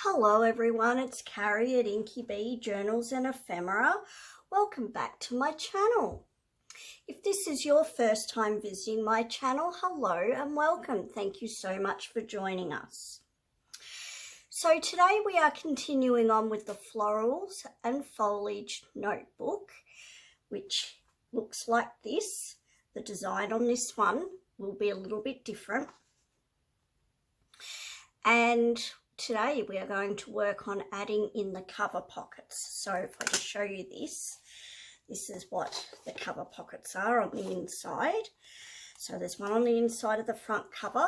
Hello everyone, it's Carrie at Inky Bee Journals and Ephemera. Welcome back to my channel. If this is your first time visiting my channel, hello and welcome. Thank you so much for joining us. So today we are continuing on with the Florals and Foliage notebook, which looks like this. The design on this one will be a little bit different. And today we are going to work on adding in the cover pockets. So if I just show you this is what the cover pockets are on the inside. So there's one on the inside of the front cover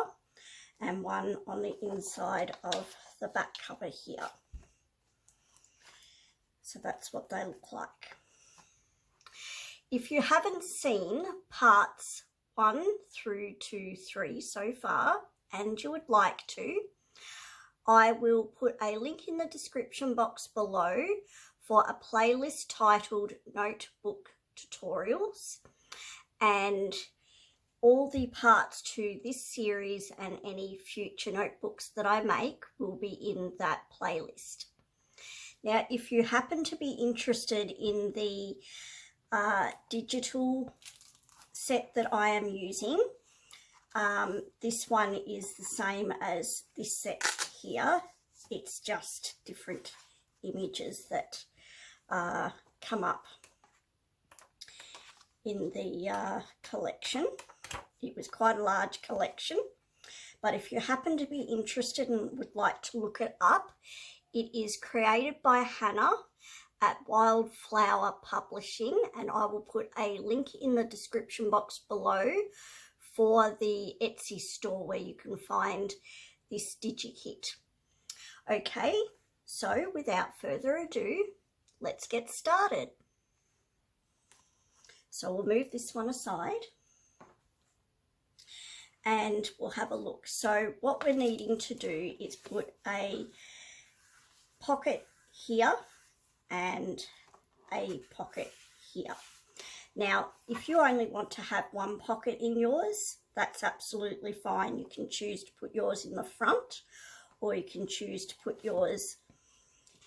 and one on the inside of the back cover here. So that's what they look like. If you haven't seen parts 1 through to 3 so far, and you would like to, I will put a link in the description box below for a playlist titled Notebook Tutorials, and all the parts to this series and any future notebooks that I make will be in that playlist. Now, if you happen to be interested in the digital set that I am using, this one is the same as this set here. It's just different images that come up in the collection. It was quite a large collection, but if you happen to be interested and would like to look it up, it is created by Hannah at Wildflower Publishing, and I will put a link in the description box below for the Etsy store where you can find this DigiKit. Okay, so without further ado, let's get started. So we'll move this one aside and we'll have a look. So what we're needing to do is put a pocket here and a pocket here. Now, if you only want to have one pocket in yours, that's absolutely fine. You can choose to put yours in the front, or you can choose to put yours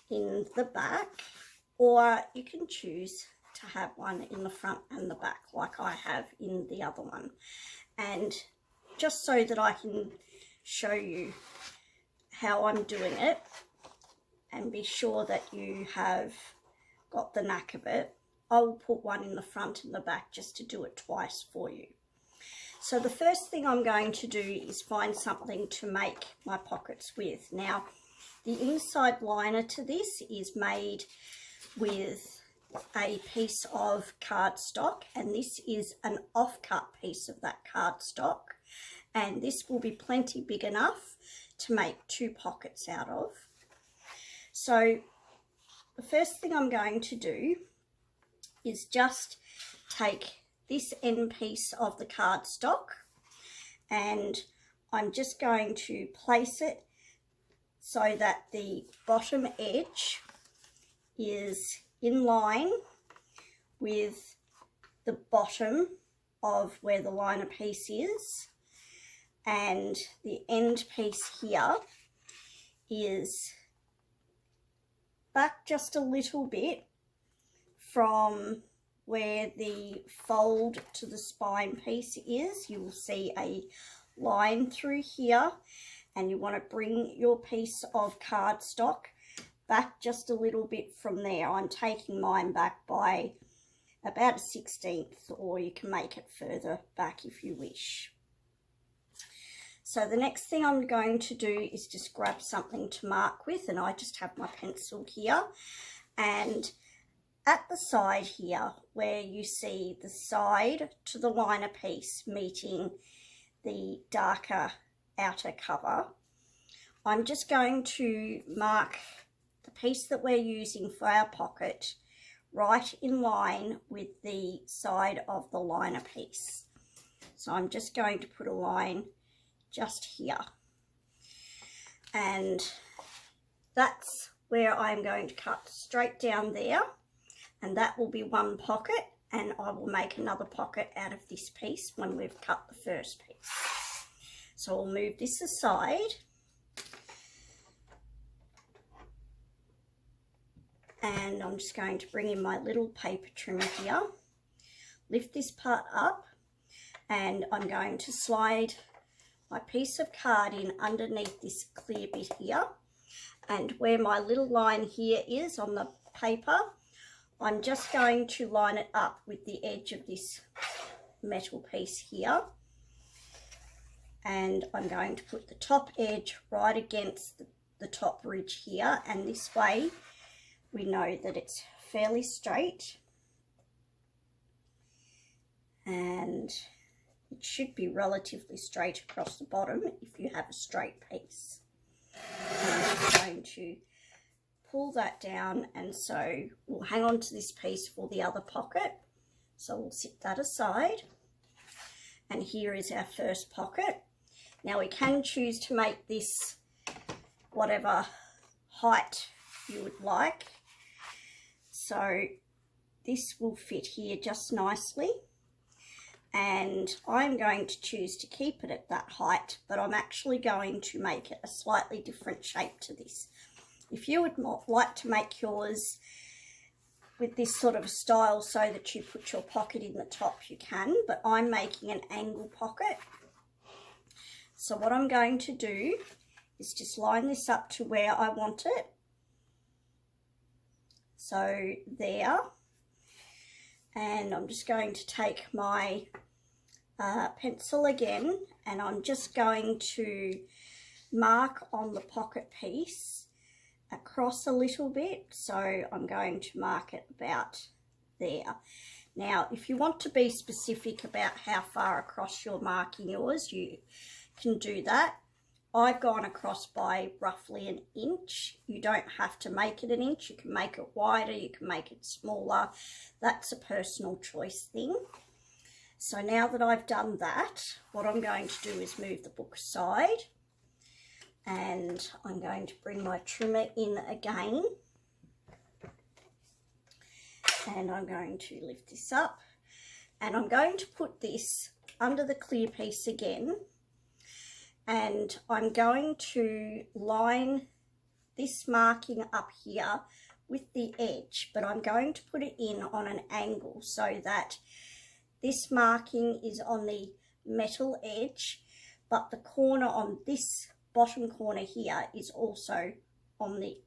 in the back, or you can choose to have one in the front and the back like I have in the other one. And just so that I can show you how I'm doing it and be sure that you have got the knack of it, I will put one in the front and the back just to do it twice for you. So the first thing I'm going to do is find something to make my pockets with. Now, the inside liner to this is made with a piece of cardstock, and this is an off-cut piece of that cardstock, and this will be plenty big enough to make 2 pockets out of. So the first thing I'm going to do is just take this end piece of the cardstock, and I'm just going to place it so that the bottom edge is in line with the bottom of where the liner piece is, and the end piece here is back just a little bit from where the fold to the spine piece is. You will see a line through here, and you want to bring your piece of cardstock back just a little bit from there. I'm taking mine back by about a 1/16, or you can make it further back if you wish. So the next thing I'm going to do is just grab something to mark with, and I just have my pencil here, and at the side here where you see the side to the liner piece meeting the darker outer cover, I'm just going to mark the piece that we're using for our pocket right in line with the side of the liner piece. So I'm just going to put a line just here, and that's where I'm going to cut straight down there, and that will be one pocket, and I will make another pocket out of this piece when we've cut the first piece. So I'll move this aside, And I'm just going to bring in my little paper trimmer here, lift this part up, and I'm going to slide my piece of card in underneath this clear bit here, and where my little line here is on the paper, I'm just going to line it up with the edge of this metal piece here, and I'm going to put the top edge right against the top ridge here, and this way we know that it's fairly straight, and it should be relatively straight across the bottom if you have a straight piece. I'm just going to pull that down, and so we'll hang on to this piece for the other pocket. So we'll sit that aside, and here is our first pocket. Now we can choose to make this whatever height you would like. So this will fit here just nicely, and I'm going to choose to keep it at that height, but I'm actually going to make it a slightly different shape to this. If you would like to make yours with this sort of style so that you put your pocket in the top, you can, but I'm making an angle pocket. So what I'm going to do is just line this up to where I want it. So there, and I'm just going to take my pencil again, and I'm just going to mark on the pocket piece across a little bit. So I'm going to mark it about there. Now if you want to be specific about how far across you're marking yours, you can do that. I've gone across by roughly an inch. You don't have to make it an inch. You can make it wider, you can make it smaller. That's a personal choice thing. So now that I've done that, what I'm going to do is move the book aside, and I'm going to bring my trimmer in again, and I'm going to lift this up, and I'm going to put this under the clear piece again, and I'm going to line this marking up here with the edge, but I'm going to put it in on an angle so that this marking is on the metal edge, but the corner on this bottom corner here is also on the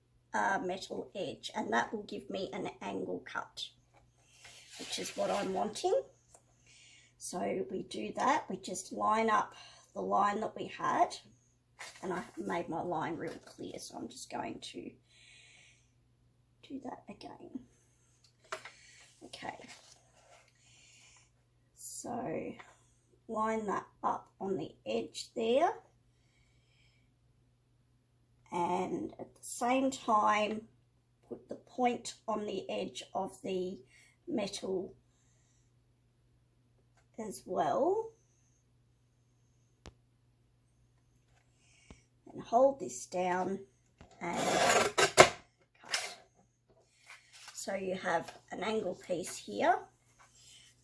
metal edge, and that will give me an angle cut, which is what I'm wanting. So we do that, we just line up the line that we had, and I made my line real clear, so I'm just going to do that again. Okay, so line that up on the edge there, and at the same time put the point on the edge of the metal as well, and hold this down and cut. So you have an angle piece here,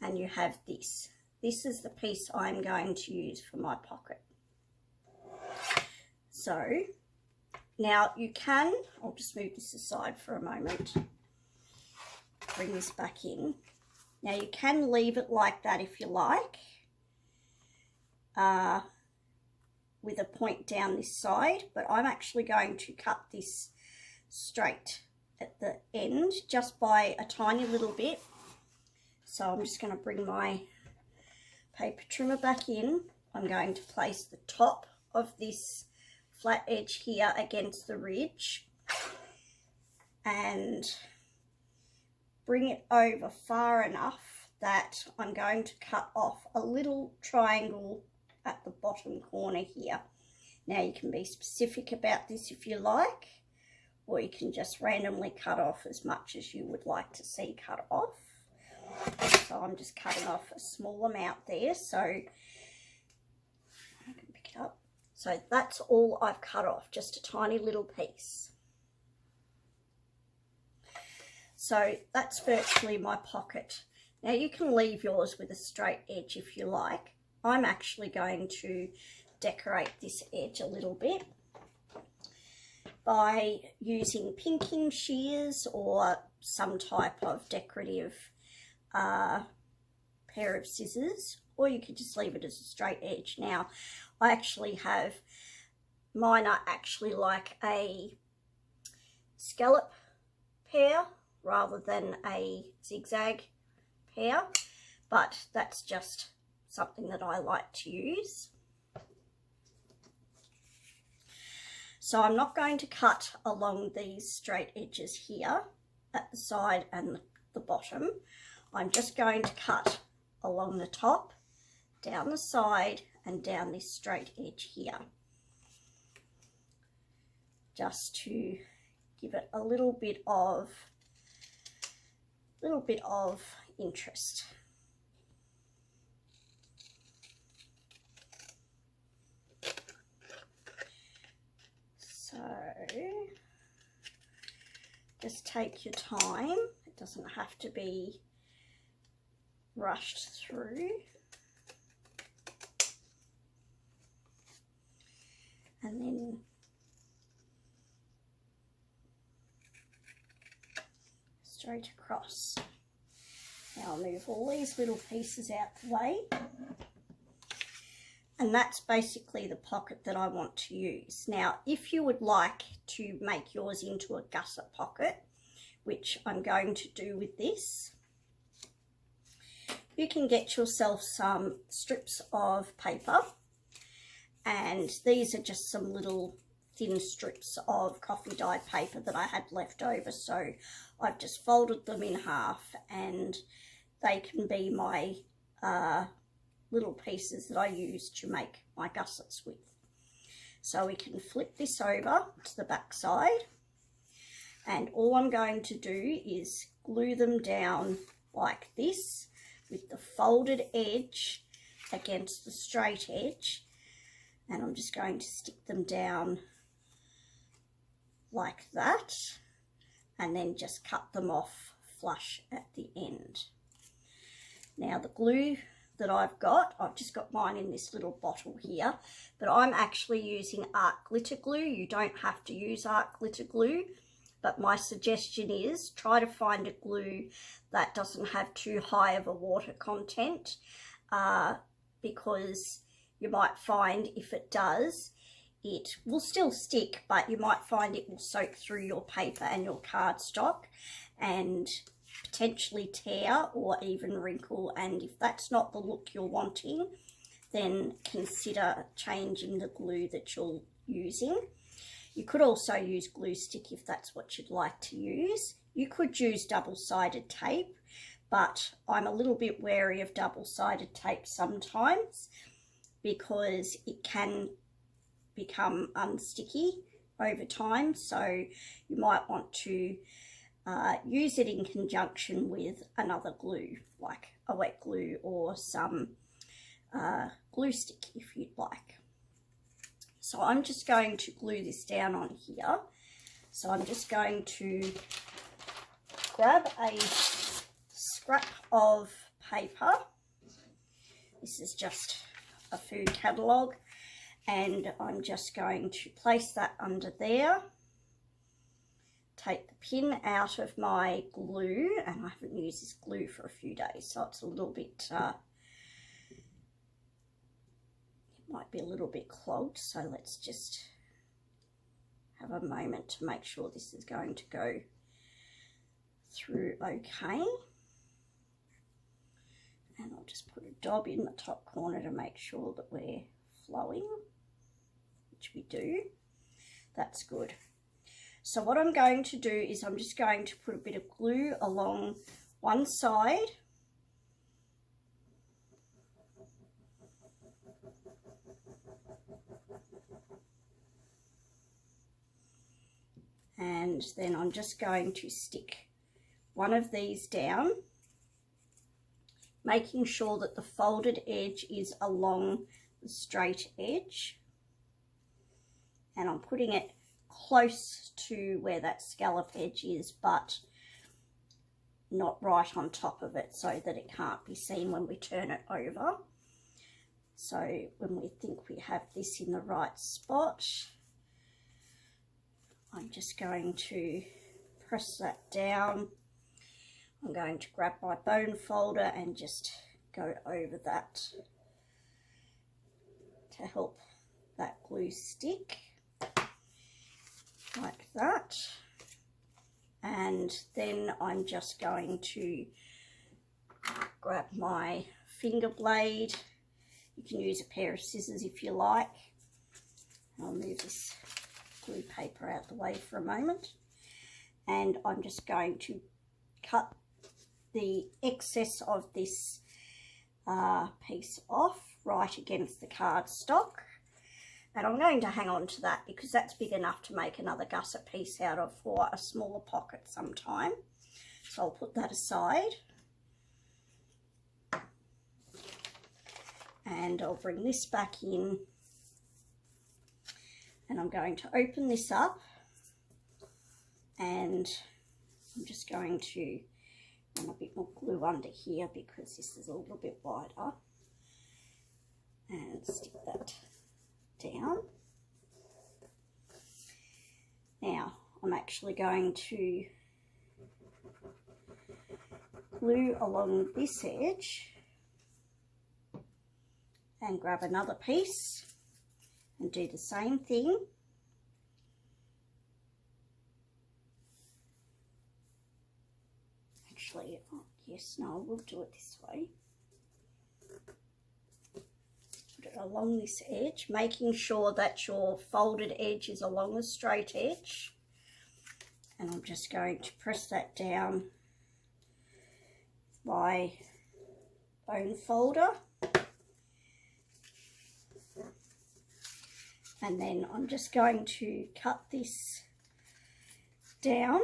and you have this. This is the piece I'm going to use for my pocket. So now you can, I'll just move this aside for a moment, bring this back in. Now you can leave it like that if you like, with a point down this side, but I'm actually going to cut this straight at the end just by a tiny little bit. So I'm just going to bring my paper trimmer back in. I'm going to place the top of this flat edge here against the ridge and bring it over far enough that I'm going to cut off a little triangle at the bottom corner here. Now you can be specific about this if you like, or you can just randomly cut off as much as you would like to see cut off. So I'm just cutting off a small amount there, so I can pick it up. So that's all I've cut off, just a tiny little piece. So that's virtually my pocket. Now you can leave yours with a straight edge if you like. I'm actually going to decorate this edge a little bit. by using pinking shears or some type of decorative pair of scissors, or you could just leave it as a straight edge. Now, I actually have, mine are actually like a scallop pair rather than a zigzag pair, but that's just something that I like to use. So I'm not going to cut along these straight edges here at the side and the bottom. I'm just going to cut along the top, down the side and down this straight edge here, just to give it a little bit of interest. So just take your time. It doesn't have to be rushed through. And then straight across. Now I'll move all these little pieces out the way. And that's basically the pocket that I want to use. Now, if you would like to make yours into a gusset pocket, which I'm going to do with this, you can get yourself some strips of paper, and these are just some little thin strips of coffee dyed paper that I had left over, so I've just folded them in half, and they can be my little pieces that I use to make my gussets with. So we can flip this over to the back side, and all I'm going to do is glue them down like this with the folded edge against the straight edge, and I'm just going to stick them down like that, and then just cut them off flush at the end. Now the glue that I've just got mine in this little bottle here, but I'm actually using art glitter glue. You don't have to use art glitter glue, but my suggestion is try to find a glue that doesn't have too high of a water content, because you might find if it does, it will still stick, but you might find it will soak through your paper and your cardstock and potentially tear or even wrinkle, and if that's not the look you're wanting, then consider changing the glue that you're using. You could also use glue stick if that's what you'd like to use. You could use double-sided tape, but I'm a little bit wary of double-sided tape sometimes because it can become unsticky over time, so you might want to use it in conjunction with another glue, like a wet glue or some glue stick if you'd like. So I'm just going to glue this down on here. So I'm just going to grab a scrap of paper. This is just a food catalogue, and I'm just going to place that under there. Take the pin out of my glue, and I haven't used this glue for a few days, so it's a little bit, it might be a little bit clogged, so let's just have a moment to make sure this is going to go through okay. And I'll just put a dab in the top corner to make sure that we're flowing, which we do. That's good. So what I'm going to do is I'm just going to put a bit of glue along one side, and then I'm just going to stick one of these down, making sure that the folded edge is along the straight edge, and I'm putting it close to where that scallop edge is, but not right on top of it so that it can't be seen when we turn it over. So when we think we have this in the right spot, I'm just going to press that down. I'm going to grab my bone folder and just go over that to help that glue stick, like that. And then I'm just going to grab my finger blade. You can use a pair of scissors if you like. I'll move this glue paper out the way for a moment. And I'm just going to cut the excess of this piece off right against the cardstock. And I'm going to hang on to that because that's big enough to make another gusset piece out of for a smaller pocket sometime. So I'll put that aside. And I'll bring this back in. And I'm going to open this up. And I'm just going to run a bit more glue under here because this is a little bit wider. And stick that down. Now I'm actually going to glue along this edge and grab another piece and do the same thing. Actually, oh, yes, no, we'll do it this way. Put it along this edge, making sure that your folded edge is along the straight edge. And I'm just going to press that down with my bone folder. And then I'm just going to cut this down.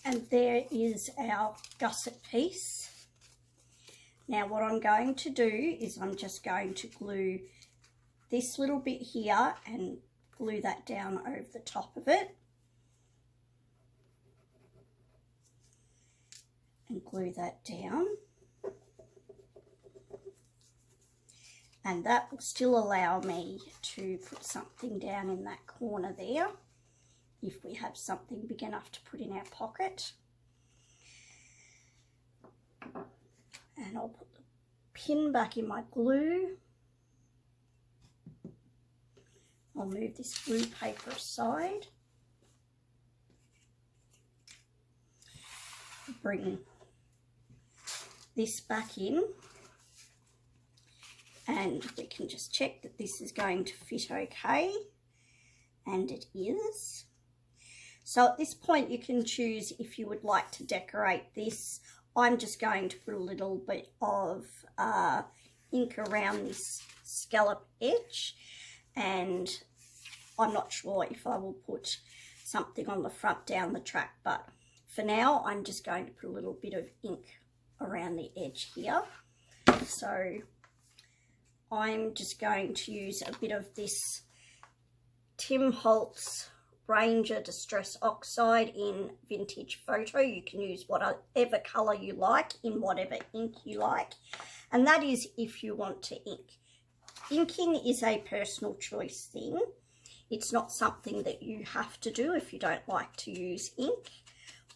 And there is our gusset piece. Now what I'm going to do is I'm just going to glue this little bit here and glue that down over the top of it. And glue that down. And that will still allow me to put something down in that corner there, if we have something big enough to put in our pocket. And I'll put the pin back in my glue. I'll move this glue paper aside. Bring this back in. And we can just check that this is going to fit okay. And it is. So at this point you can choose if you would like to decorate this. I'm just going to put a little bit of ink around this scallop edge, and I'm not sure if I will put something on the front down the track, but for now I'm just going to put a little bit of ink around the edge here. So I'm just going to use a bit of this Tim Holtz Ranger Distress Oxide in Vintage Photo. You can use whatever colour you like in whatever ink you like, and that is if you want to ink. Inking is a personal choice thing. It's not something that you have to do if you don't like to use ink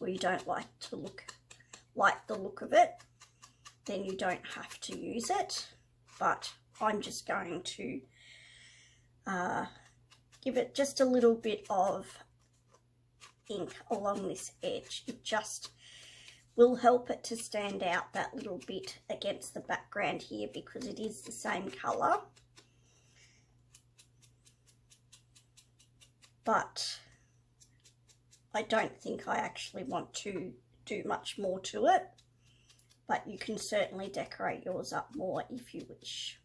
or you don't like the look of it, then you don't have to use it. But I'm just going to give it just a little bit of ink along this edge. It just will help it to stand out that little bit against the background here because it is the same colour. But I don't think I actually want to do much more to it. But you can certainly decorate yours up more if you wish.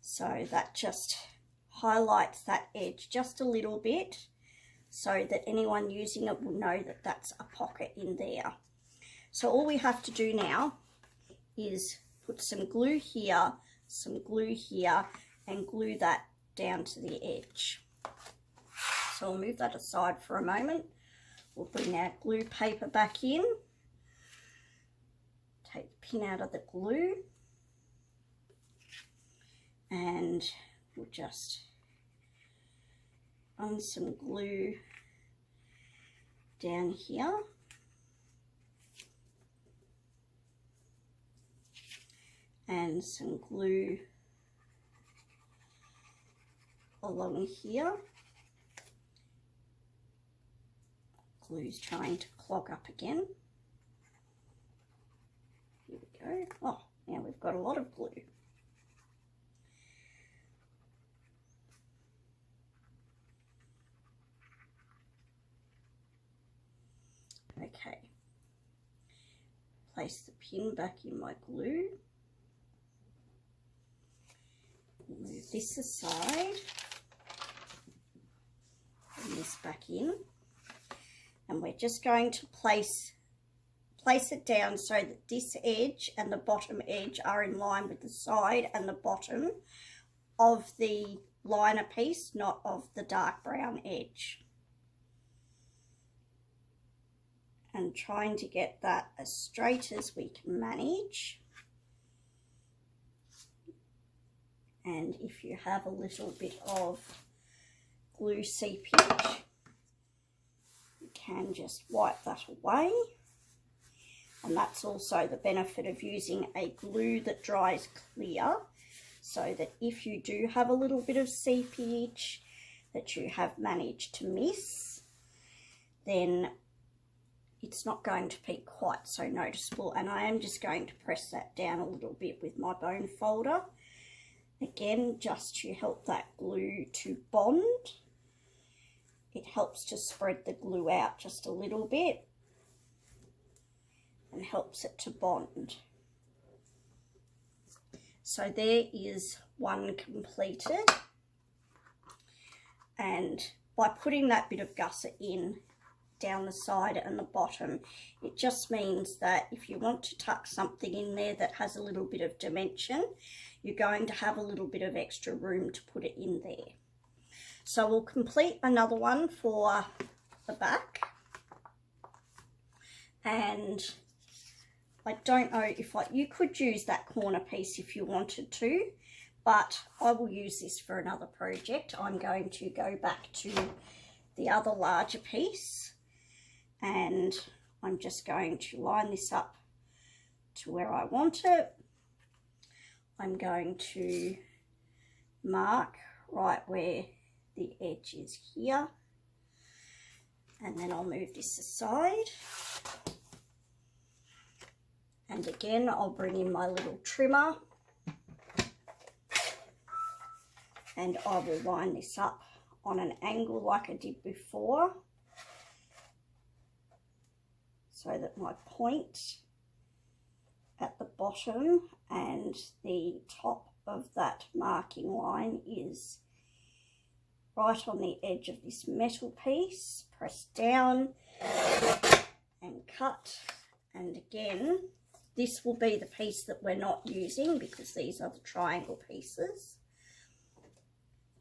So that just highlights that edge just a little bit. so that anyone using it will know that that's a pocket in there. So all we have to do now is put some glue here, some glue here, and glue that down to the edge. So I'll move that aside for a moment. We'll bring our glue paper back in. Take the pin out of the glue. And we'll just run some glue down here. And some glue along here. Glue's trying to clog up again. Here we go. Oh, now we've got a lot of glue. Okay. Place the pin back in my glue. Move this aside. Bring this back in. And we're just going to place it down so that this edge and the bottom edge are in line with the side and the bottom of the liner piece, not of the dark brown edge. And trying to get that as straight as we can manage. And if you have a little bit of glue seepage, you can just wipe that away. And that's also the benefit of using a glue that dries clear, so that if you do have a little bit of seepage that you have managed to miss, then it's not going to be quite so noticeable. And I am just going to press that down a little bit with my bone folder. Again, just to help that glue to bond. It helps to spread the glue out just a little bit and helps it to bond. So there is one completed. And by putting that bit of gusset in down the side and the bottom, it just means that if you want to tuck something in there that has a little bit of dimension, you're going to have a little bit of extra room to put it in there. So we'll complete another one for the back. And I don't know if you could use that corner piece if you wanted to, but I will use this for another project. I'm going to go back to the other larger piece, and I'm just going to line this up to where I want it. I'm going to mark right where the edge is here, and then I'll move this aside. And again, I'll bring in my little trimmer and I will line this up on an angle like I did before, so that my point at the bottom and the top of that marking line is right on the edge of this metal piece. Press down and cut. And again, this will be the piece that we're not using because these are the triangle pieces.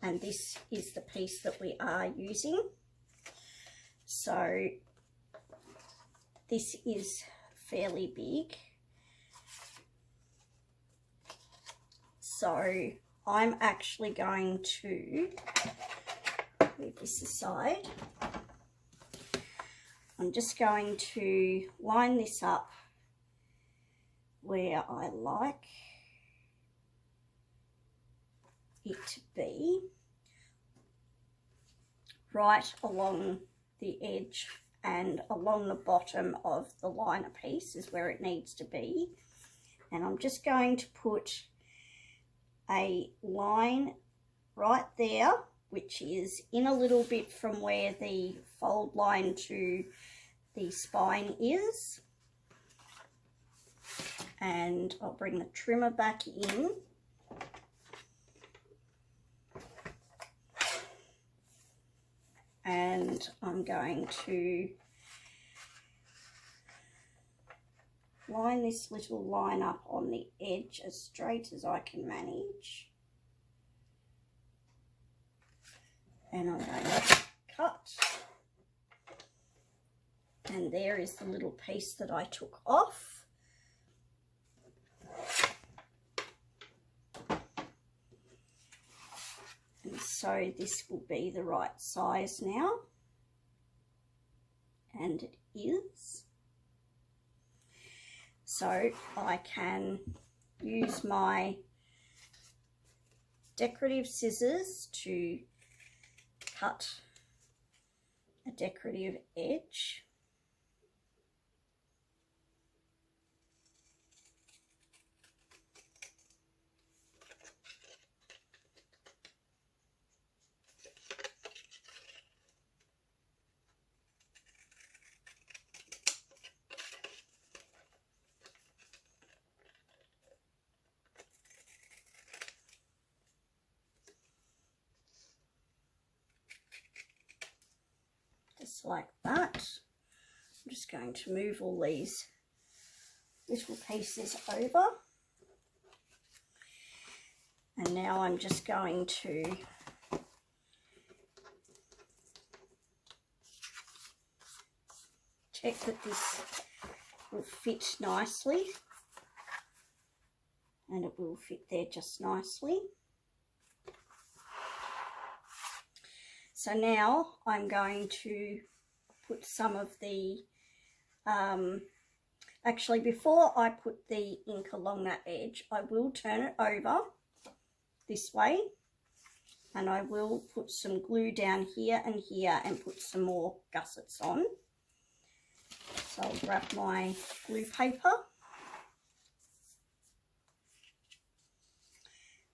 And this is the piece that we are using. So this is fairly big. So I'm actually going to move this aside. I'm just going to line this up where I like it to be, right along the edge and along the bottom of the liner piece is where it needs to be. And I'm just going to put a line right there, which is in a little bit from where the fold line to the spine is. And I'll bring the trimmer back in. and I'm going to line this little line up on the edge as straight as I can manage. And I'm going to cut. And there is the little piece that I took off. And so this will be the right size now. And it is. So I can use my decorative scissors to cut a decorative edge. Just like that. I'm just going to move all these little pieces over. And now I'm just going to check that this will fit nicely. And it will fit there just nicely. So now I'm going to put some of the, actually before I put the ink along that edge, I will turn it over this way and I will put some glue down here and put some more gussets on. So I'll grab my glue paper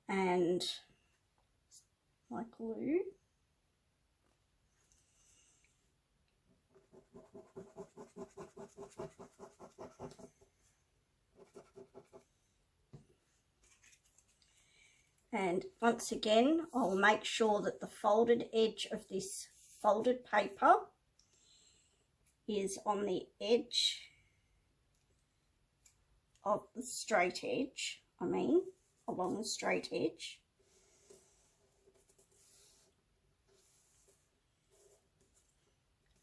and my glue. And once again, I'll make sure that the folded edge of this folded paper is on the edge of the straight edge, along the straight edge.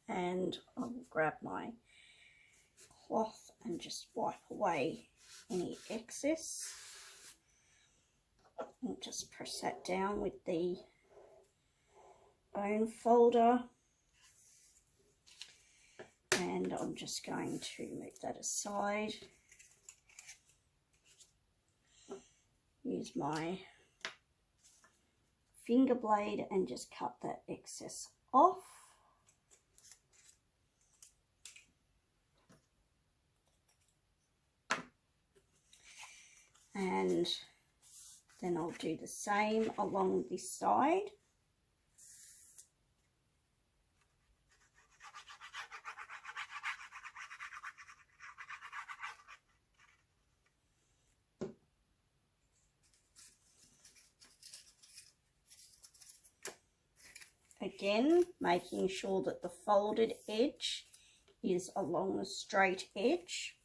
And I will grab my cloth and just wipe away any excess. And just press that down with the bone folder. And I'm just going to move that aside. Use my finger blade and just cut that excess off. And then I'll do the same along this side. Again, making sure that the folded edge is along the straight edge.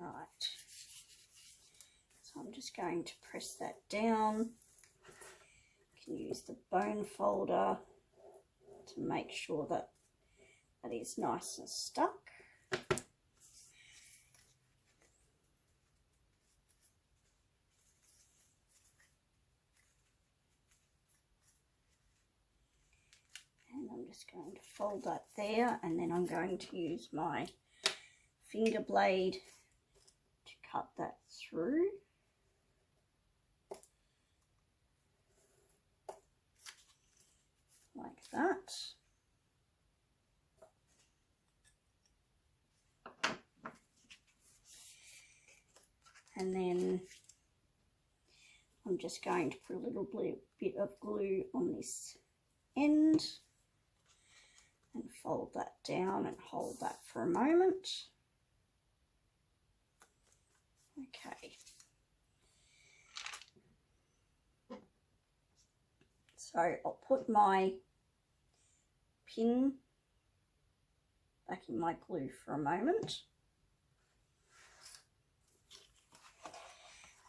Right, so I'm just going to press that down. You can use the bone folder to make sure that that is nice and stuck. And I'm just going to fold that there, and then I'm going to use my finger blade to cut that through. Like that. And then I'm just going to put a little bit of glue on this end and fold that down and hold that for a moment. Okay. So I'll put my pin back in my glue for a moment.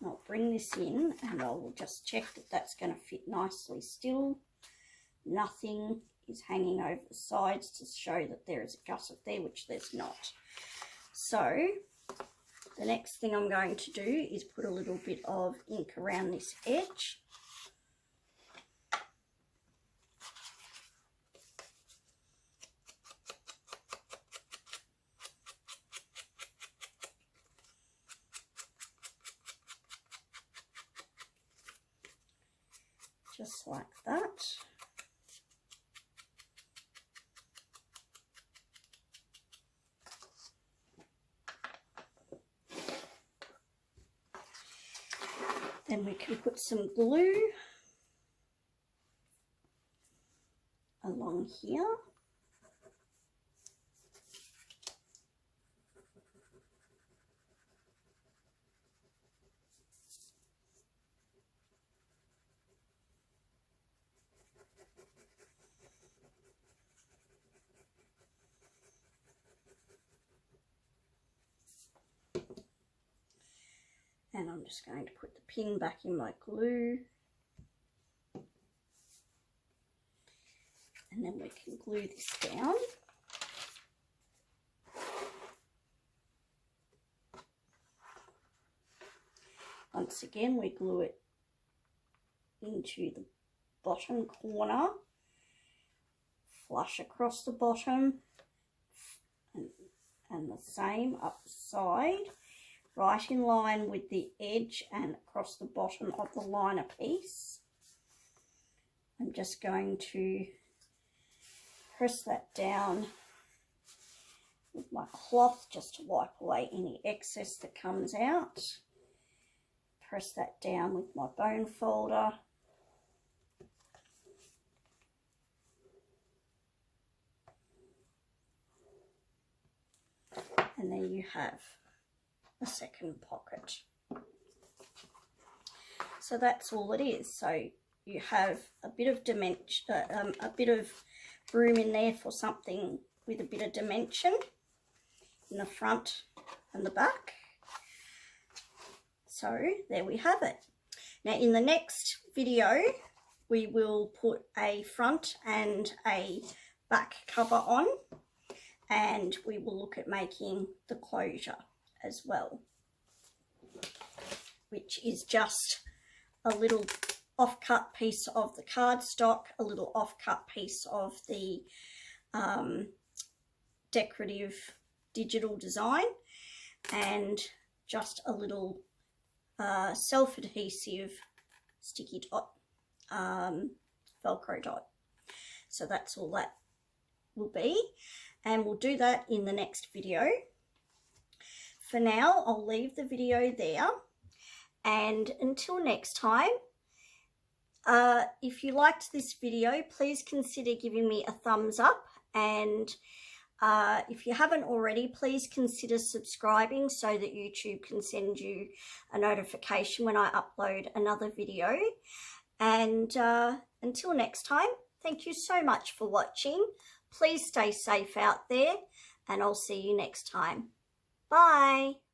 And I'll bring this in and I'll just check that that's going to fit nicely still. Nothing is hanging over the sides to show that there is a gusset there, which there's not. So the next thing I'm going to do is put a little bit of ink around this edge. Just like that. Then we can put some glue along here. And I'm just going to put the pin back in my glue. And then we can glue this down. Once again, we glue it into the bottom corner, flush across the bottom, and the same up the side. Right in line with the edge and across the bottom of the liner piece. I'm just going to press that down with my cloth just to wipe away any excess that comes out. Press that down with my bone folder. And there you have a second pocket. So that's all it is. So you have a bit of dimension, a bit of room in there for something with a bit of dimension in the front and the back. So there we have it. Now in the next video we will put a front and a back cover on, and we will look at making the closure as well, which is just a little off-cut piece of the cardstock, a little off-cut piece of the decorative digital design, and just a little self-adhesive sticky dot, Velcro dot. So that's all that will be, and we'll do that in the next video. For now, I'll leave the video there, and until next time, if you liked this video, please consider giving me a thumbs up, and if you haven't already, please consider subscribing so that YouTube can send you a notification when I upload another video. And until next time, thank you so much for watching. Please stay safe out there, and I'll see you next time. Bye.